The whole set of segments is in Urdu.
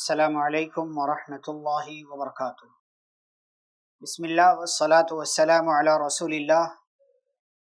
السلام علیکم ورحمۃ اللہ وبرکاتہ۔ بسم اللہ والصلاة والسلام علی رسول اللہ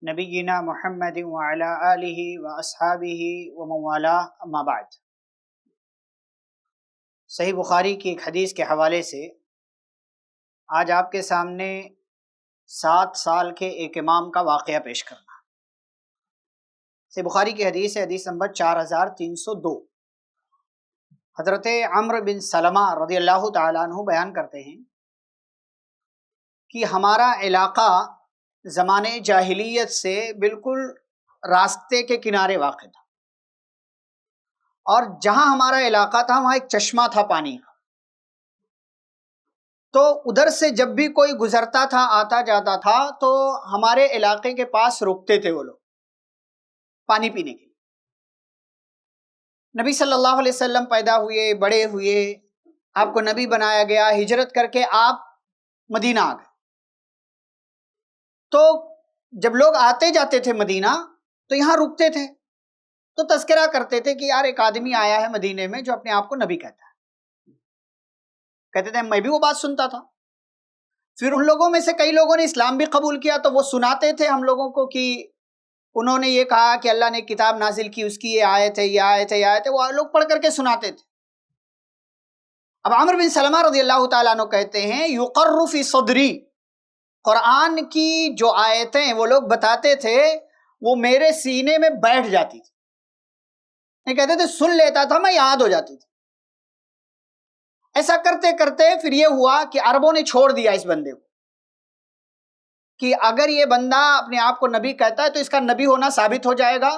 نبینا محمد وعلی آلہ واصحابہ ومن والاه، اما بعد۔ صحیح بخاری کی ایک حدیث کے حوالے سے آج آپ کے سامنے 7 سال کے ایک امام کا واقعہ پیش کرنا۔ صحیح بخاری کی حدیث ہے، حدیث نمبر 4302۔ حضرت عمرو بن سلمہ رضی اللہ تعالیٰ عنہ بیان کرتے ہیں کہ ہمارا علاقہ زمانے جاہلیت سے بالکل راستے کے کنارے واقع تھا، اور جہاں ہمارا علاقہ تھا وہاں ایک چشمہ تھا پانی کا۔ تو ادھر سے جب بھی کوئی گزرتا تھا، آتا جاتا تھا، تو ہمارے علاقے کے پاس رکتے تھے وہ لوگ پانی پینے کے لیے۔ نبی صلی اللہ علیہ وسلم پیدا ہوئے، بڑے ہوئے، آپ کو نبی بنایا گیا، ہجرت کر کے آپ مدینہ آ گئے۔ تو جب لوگ آتے جاتے تھے مدینہ تو یہاں رکتے تھے، تو تذکرہ کرتے تھے کہ یار ایک آدمی آیا ہے مدینے میں جو اپنے آپ کو نبی کہتا ہے۔ کہتے تھے میں بھی وہ بات سنتا تھا۔ پھر ان لوگوں میں سے کئی لوگوں نے اسلام بھی قبول کیا، تو وہ سناتے تھے ہم لوگوں کو کہ انہوں نے یہ کہا کہ اللہ نے کتاب نازل کی، اس کی یہ آیت ہے، یہ آیت ہے، یہ آیت ہے، وہ لوگ پڑھ کر کے سناتے تھے۔ اب عمرو بن سلمہ رضی اللہ تعالیٰ عنہ کہتے ہیں یقر فی صدری، قرآن کی جو آیتیں وہ لوگ بتاتے تھے وہ میرے سینے میں بیٹھ جاتی تھی۔ یہ کہتے تھے سن لیتا تھا میں، یاد ہو جاتی تھی۔ ایسا کرتے کرتے پھر یہ ہوا کہ عربوں نے چھوڑ دیا اس بندے کو، کہ اگر یہ بندہ اپنے آپ کو نبی کہتا ہے تو اس کا نبی ہونا ثابت ہو جائے گا،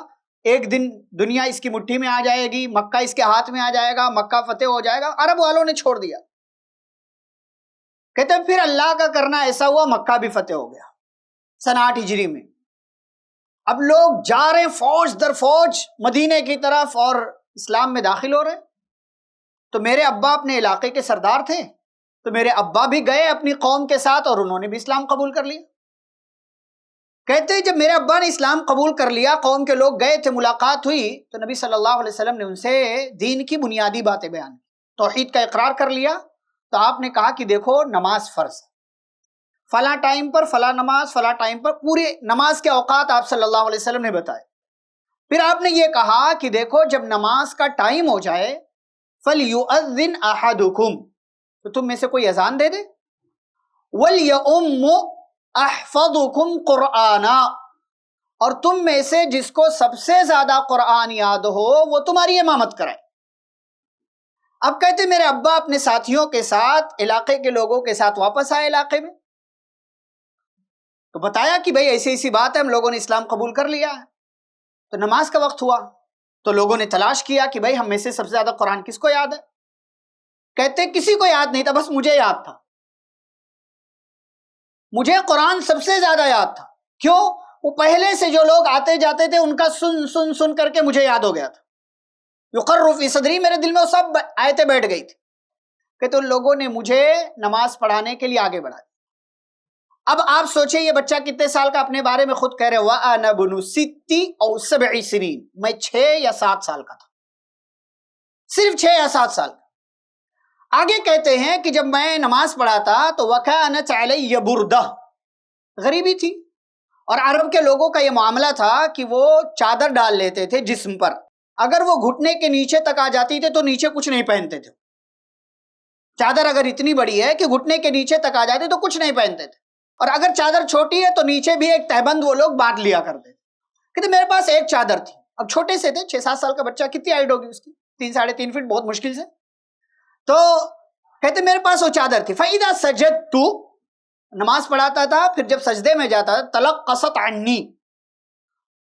ایک دن دنیا اس کی مٹھی میں آ جائے گی، مکہ اس کے ہاتھ میں آ جائے گا، مکہ فتح ہو جائے گا۔ عرب والوں نے چھوڑ دیا۔ کہتے ہیں پھر اللہ کا کرنا ایسا ہوا، مکہ بھی فتح ہو گیا سن 8 ہجری میں۔ اب لوگ جا رہے فوج در فوج مدینے کی طرف اور اسلام میں داخل ہو رہے۔ تو میرے ابا اپنے علاقے کے سردار تھے، تو میرے ابا بھی گئے اپنی قوم کے ساتھ اور انہوں نے بھی اسلام قبول کر لیا۔ کہتے ہیں جب میرے ابا نے اسلام قبول کر لیا، قوم کے لوگ گئے تھے، ملاقات ہوئی، تو نبی صلی اللہ علیہ وسلم نے ان سے دین کی بنیادی باتیں بیان کی، توحید کا اقرار کر لیا۔ تو آپ نے کہا کہ دیکھو نماز فرض ہے، فلاں ٹائم پر فلاں نماز، فلاں ٹائم پر، پوری نماز کے اوقات آپ صلی اللہ علیہ وسلم نے بتائے۔ پھر آپ نے یہ کہا کہ دیکھو جب نماز کا ٹائم ہو جائے فَلْيُؤَذِّنْ أَحَدُكُمْ، تو تم میں سے کوئی اذان دے دے، وَلْيَؤُمُّ احفظکم قرآنا، اور تم میں سے جس کو سب سے زیادہ قرآن یاد ہو وہ تمہاری امامت کرائے۔ اب کہتے میرے ابا اپنے ساتھیوں کے ساتھ، علاقے کے لوگوں کے ساتھ واپس آئے علاقے میں، تو بتایا کہ بھئی ایسی ایسی بات ہے، ہم لوگوں نے اسلام قبول کر لیا ہے۔ تو نماز کا وقت ہوا تو لوگوں نے تلاش کیا کہ بھئی ہم میں سے سب سے زیادہ قرآن کس کو یاد ہے؟ کہتے کسی کو یاد نہیں تھا، بس مجھے یاد تھا، مجھے قرآن سب سے زیادہ یاد تھا۔ کیوں؟ وہ پہلے سے جو لوگ آتے جاتے تھے ان کا سن سن سن کر کے مجھے یاد ہو گیا تھا۔ یقر فی صدری، میرے دل میں وہ سب آیتیں بیٹھ گئی تھی کہ تو لوگوں نے مجھے نماز پڑھانے کے لیے آگے بڑھا دیا۔ اب آپ سوچیں یہ بچہ کتنے سال کا اپنے بارے میں خود کہہ رہے وَأَنَا بُنُ 6 أَوْ 7 سِنِينَ، میں 6 یا 7 سال کا تھا، صرف 6 یا 7 سال کا۔ آگے کہتے ہیں کہ جب میں نماز پڑھاتا تو وَكَانَتْ عَلَيَّ بُرْدَةٌ، غریبی تھی، اور عرب کے لوگوں کا یہ معاملہ تھا کہ وہ چادر ڈال لیتے تھے جسم پر، اگر وہ گھٹنے کے نیچے تک آ جاتی تھی تو نیچے کچھ نہیں پہنتے تھے۔ چادر اگر اتنی بڑی ہے کہ گھٹنے کے نیچے تک آ جاتی تو کچھ نہیں پہنتے تھے، اور اگر چادر چھوٹی ہے تو نیچے بھی ایک تہبند وہ لوگ بانٹ لیا کرتے تھے۔ کہتے میرے پاس ایک چادر تھی، اب چھوٹے سے تھے، 6-7 سال کا بچہ، کتنی ہائٹ ہوگی اس کی؟ 3-3.5 فٹ، بہت مشکل سے۔ تو کہتے میرے پاس وہ چادر تھی، فَإِذَا سَجَدْتُ، نماز پڑھاتا تھا، پھر جب سجدے میں جاتا تھا تلقصت عنی،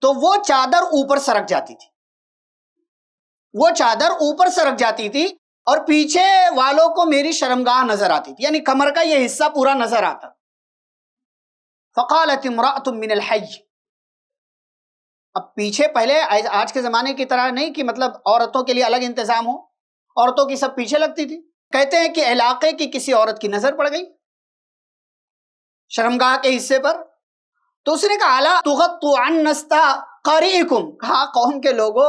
تو وہ چادر اوپر سرک جاتی تھی، وہ چادر اوپر سرک جاتی تھی، اور پیچھے والوں کو میری شرمگاہ نظر آتی تھی، یعنی کمر کا یہ حصہ پورا نظر آتا۔ فقالت امرأة من الحي، اب پیچھے پہلے آج کے زمانے کی طرح نہیں کہ مطلب عورتوں کے لیے الگ انتظام ہو، عورتوں کی سب پیچھے لگتی تھی۔ کہتے ہیں کہ علاقے کی کسی عورت کی نظر پڑ گئی شرمگاہ کے حصے پر، تو اس نے کہا الا تغطوا عن نستا قاریکم، کہا قوم کے لوگوں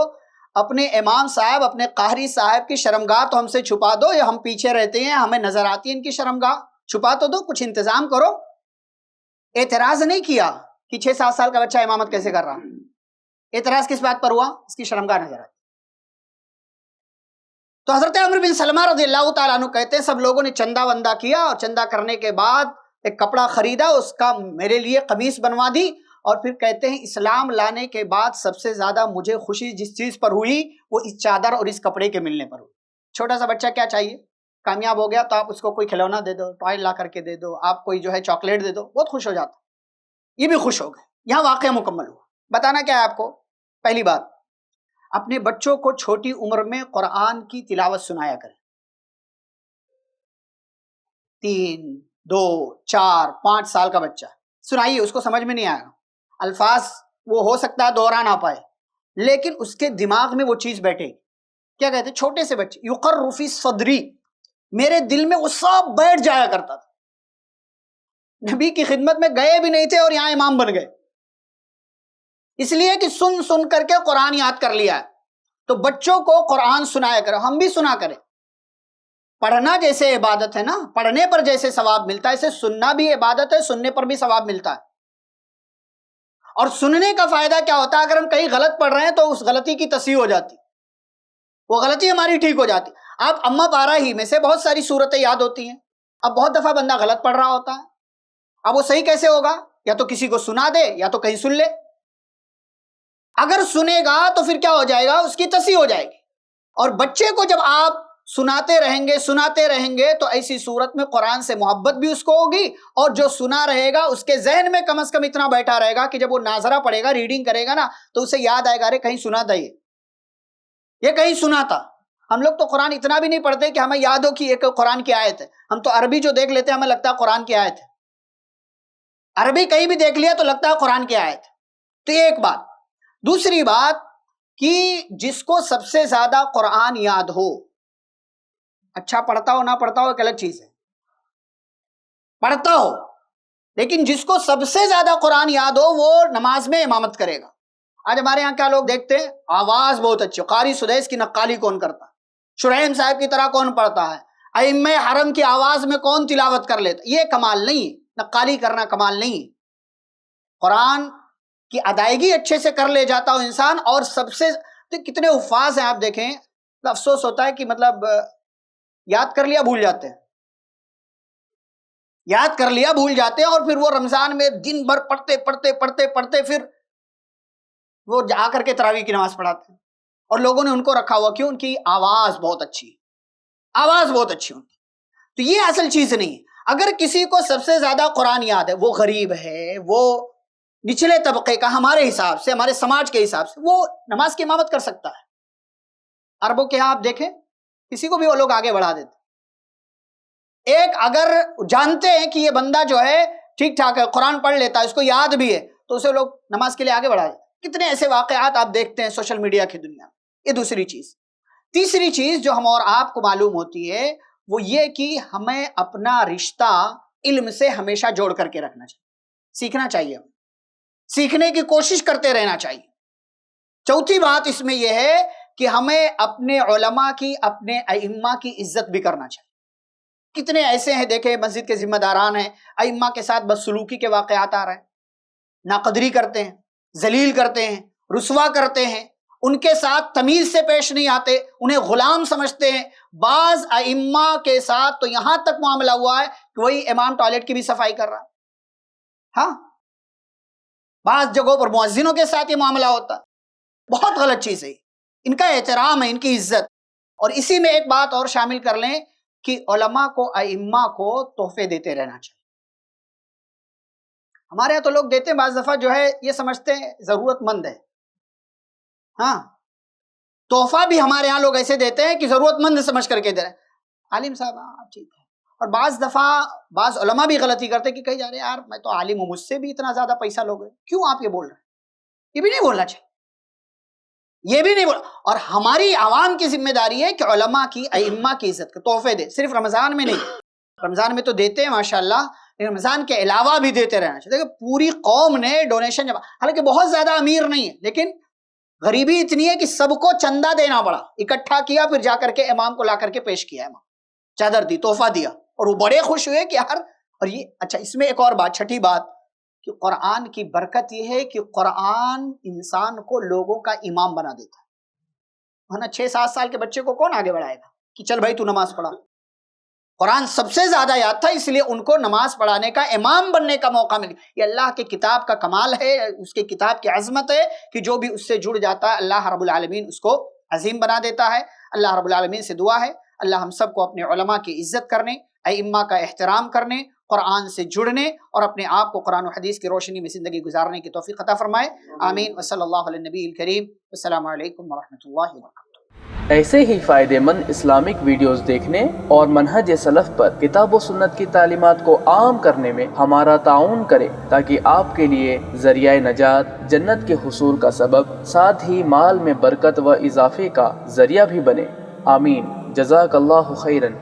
اپنے امام صاحب اپنے قاری صاحب کی شرمگاہ تو ہم سے چھپا دو، یا ہم پیچھے رہتے ہیں ہمیں نظر آتی ہے ان کی شرمگاہ، چھپا تو دو، کچھ انتظام کرو۔ اعتراض نہیں کیا کہ 6-7 سال کا بچہ امامت کیسے کر رہا، اعتراض کس بات پر ہوا؟ اس کی شرمگاہ نظر آتی۔ تو حضرت عمرو بن سلمہ رضی اللہ تعالیٰ عنہ کہتے ہیں سب لوگوں نے چندہ وندہ کیا، اور چندہ کرنے کے بعد ایک کپڑا خریدا، اس کا میرے لیے قمیص بنوا دی، اور پھر کہتے ہیں اسلام لانے کے بعد سب سے زیادہ مجھے خوشی جس چیز پر ہوئی وہ اس چادر اور اس کپڑے کے ملنے پر ہوئی۔ چھوٹا سا بچہ کیا چاہیے؟ کامیاب ہو گیا تو آپ اس کو کوئی کھلونا دے دو، ٹوائے لا کر کے دے دو، آپ کوئی جو ہے چاکلیٹ دے دو، بہت خوش ہو جاتا۔ یہ بھی خوش ہو گئے۔ یہاں واقعہ مکمل ہوا۔ بتانا کیا ہے آپ کو؟ پہلی بات، اپنے بچوں کو چھوٹی عمر میں قرآن کی تلاوت سنایا کریں۔ 3، 2، 4، 5 سال کا بچہ سنائیے، اس کو سمجھ میں نہیں آئے گا، الفاظ وہ ہو سکتا ہے دوہرا نہ پائے، لیکن اس کے دماغ میں وہ چیز بیٹھے گی۔ کیا کہتے ہیں چھوٹے سے بچے، یقر فی صدری، میرے دل میں وہ سب بیٹھ جایا کرتا تھا۔ نبی کی خدمت میں گئے بھی نہیں تھے اور یہاں امام بن گئے، اس لیے کہ سن سن کر کے قرآن یاد کر لیا ہے۔ تو بچوں کو قرآن سنایا کرو، ہم بھی سنا کریں۔ پڑھنا جیسے عبادت ہے نا، پڑھنے پر جیسے ثواب ملتا ہے، اسے سننا بھی عبادت ہے، سننے پر بھی ثواب ملتا ہے۔ اور سننے کا فائدہ کیا ہوتا ہے؟ اگر ہم کہیں غلط پڑھ رہے ہیں تو اس غلطی کی تصحیح ہو جاتی، وہ غلطی ہماری ٹھیک ہو جاتی۔ آپ اما پارہ ہی میں سے بہت ساری صورتیں یاد ہوتی ہیں، اب بہت دفعہ بندہ غلط پڑھ رہا ہوتا ہے، اب وہ صحیح کیسے ہوگا؟ یا تو کسی کو سنا دے یا تو کہیں سن لے۔ اگر سنے گا تو پھر کیا ہو جائے گا؟ اس کی تصحیح ہو جائے گی۔ اور بچے کو جب آپ سناتے رہیں گے تو ایسی صورت میں قرآن سے محبت بھی اس کو ہوگی، اور جو سنا رہے گا اس کے ذہن میں کم از کم اتنا بیٹھا رہے گا کہ جب وہ ناظرہ پڑھے گا، ریڈنگ کرے گا نا، تو اسے یاد آئے گا، ارے کہیں سنا تھا، یہ کہیں سنا تھا۔ ہم لوگ تو قرآن اتنا بھی نہیں پڑھتے کہ ہمیں یاد ہو کہ ایک قرآن کی آیت ہے، ہم تو عربی جو دیکھ لیتے ہیں ہمیں لگتا ہے قرآن کی آیت ہے، عربی کہیں بھی دیکھ لیا تو لگتا ہے قرآن کی آیت ہے۔ تو یہ ایک بات۔ دوسری بات کہ جس کو سب سے زیادہ قرآن یاد ہو، اچھا پڑھتا ہو نہ پڑھتا ہو ایک الگ چیز ہے، پڑھتا ہو، لیکن جس کو سب سے زیادہ قرآن یاد ہو وہ نماز میں امامت کرے گا۔ آج ہمارے یہاں کیا لوگ دیکھتے ہیں، آواز بہت اچھی، قاری سدیس کی نقالی کون کرتا، شریم صاحب کی طرح کون پڑھتا ہے، ائمہ حرم کی آواز میں کون تلاوت کر لیتا، یہ کمال نہیں ہے، نقالی کرنا کمال نہیں ہے۔ قرآن کی ادائیگی اچھے سے کر لے جاتا ہو انسان، اور سب سے کتنے حفاظ ہیں آپ دیکھیں، افسوس ہوتا ہے کہ مطلب یاد کر لیا بھول جاتے ہیں، یاد کر لیا بھول جاتے ہیں، اور پھر وہ رمضان میں دن بھر پڑھتے پھر وہ جا کر کے تراویح کی نماز پڑھاتے ہیں، اور لوگوں نے ان کو رکھا ہوا کیوں؟ ان کی آواز بہت اچھی، آواز بہت اچھی ان کی۔ تو یہ اصل چیز نہیں ہے۔ اگر کسی کو سب سے زیادہ قرآن یاد ہے، وہ غریب ہے، وہ نچلے طبقے کا، ہمارے حساب سے، ہمارے سماج کے حساب سے، وہ نماز کی امامت کر سکتا ہے۔ عربوں کے ہاں آپ دیکھیں کسی کو بھی وہ لوگ آگے بڑھا دیتے۔ ایک اگر جانتے ہیں کہ یہ بندہ جو ہے ٹھیک ٹھاک ہے، قرآن پڑھ لیتا ہے، اس کو یاد بھی ہے، تو اسے لوگ نماز کے لیے آگے بڑھا دیتے۔ کتنے ایسے واقعات آپ دیکھتے ہیں سوشل میڈیا کی دنیا میں۔ یہ دوسری چیز۔ تیسری چیز جو ہم اور آپ کو معلوم ہوتی ہے وہ یہ کہ ہمیں اپنا رشتہ علم سے ہمیشہ جوڑ کر کے رکھنا چاہیے، سیکھنا چاہیے، ہمیں سیکھنے کی کوشش کرتے رہنا چاہیے۔ چوتھی بات اس میں یہ ہے کہ ہمیں اپنے علماء کی، اپنے ائمہ کی عزت بھی کرنا چاہیے۔ کتنے ایسے ہیں دیکھیں، مسجد کے ذمہ داران ہیں، ائمہ کے ساتھ بدسلوکی کے واقعات آ رہے ہیں، ناقدری کرتے ہیں، ذلیل کرتے ہیں، رسوا کرتے ہیں، ان کے ساتھ تمیز سے پیش نہیں آتے، انہیں غلام سمجھتے ہیں۔ بعض ائمہ کے ساتھ تو یہاں تک معاملہ ہوا ہے کہ وہی امام ٹوائلٹ کی بھی صفائی کر رہا ہے۔ ہاں، بعض جگہوں پر مؤذنوں کے ساتھ یہ معاملہ ہوتا ہے، بہت غلط چیز ہے۔ ان کا احترام ہے، ان کی عزت۔ اور اسی میں ایک بات اور شامل کر لیں کہ علماء کو، ائمہ کو تحفے دیتے رہنا چاہیے۔ ہمارے یہاں تو لوگ دیتے ہیں، بعض دفعہ جو ہے یہ سمجھتے ہیں ضرورت مند ہے۔ ہاں، تحفہ بھی ہمارے یہاں لوگ ایسے دیتے ہیں کہ ضرورت مند سمجھ کر کے دے رہے ہیں۔ عالم صاحب ہاں ٹھیک ہے، اور بعض دفعہ بعض علماء بھی غلطی کرتے کہ کہیں جا رہے یار میں تو عالم ہوں، مجھ سے بھی اتنا زیادہ پیسہ لوگے، کیوں آپ یہ بول رہے ہیں؟ یہ بھی نہیں بولنا چاہیے، یہ بھی نہیں بول۔ اور ہماری عوام کی ذمہ داری ہے کہ علماء کی، ائمہ کی عزت کے تحفے دے، صرف رمضان میں نہیں۔ رمضان میں تو دیتے ہیں ماشاءاللہ، لیکن رمضان کے علاوہ بھی دیتے رہنا چاہیے۔ دیکھیں پوری قوم نے ڈونیشن جمع، حالانکہ بہت زیادہ امیر نہیں ہے، لیکن غریبی اتنی ہے کہ سب کو چندہ دینا پڑا، اکٹھا کیا، پھر جا کر کے امام کو لا کر کے پیش کیا، امام چادر دی، تحفہ دیا، اور وہ بڑے خوش ہوئے کہ اور یہ اچھا، اس میں ایک اور بات، چھٹی بات، کہ قرآن کی برکت یہ ہے کہ قرآن انسان کو لوگوں کا امام بنا دیتا ہے نا۔ 6-7 سال کے بچے کو کون آگے بڑھائے گا کہ چل بھائی تو نماز پڑھا؟ قرآن سب سے زیادہ یاد تھا، اس لیے ان کو نماز پڑھانے کا، امام بننے کا موقع مل گیا۔ یہ اللہ کی کتاب کا کمال ہے، اس کی کتاب کی عظمت ہے کہ جو بھی اس سے جڑ جاتا ہے اللہ رب العالمین اس کو عظیم بنا دیتا ہے۔ اللہ رب العالمین سے دعا ہے اللہ ہم سب کو اپنے علماء کی عزت کرنے، ائمہ کا احترام کرنے، قرآن سے جڑنے اور اپنے آپ کو قرآن و حدیث کی روشنی میں زندگی گزارنے کی توفیق عطا فرمائے، آمین۔ وصلی اللہ علی النبی الکریم، السلام علیکم ورحمۃ اللہ وبرکاتہ۔ ایسے ہی فائدہ مند اسلامک ویڈیوز دیکھنے اور منہج سلف پر کتاب و سنت کی تعلیمات کو عام کرنے میں ہمارا تعاون کریں، تاکہ آپ کے لیے ذریعہ نجات، جنت کے حصول کا سبب، ساتھ ہی مال میں برکت و اضافے کا ذریعہ بھی بنے، آمین۔ جزاک اللہ خیرن۔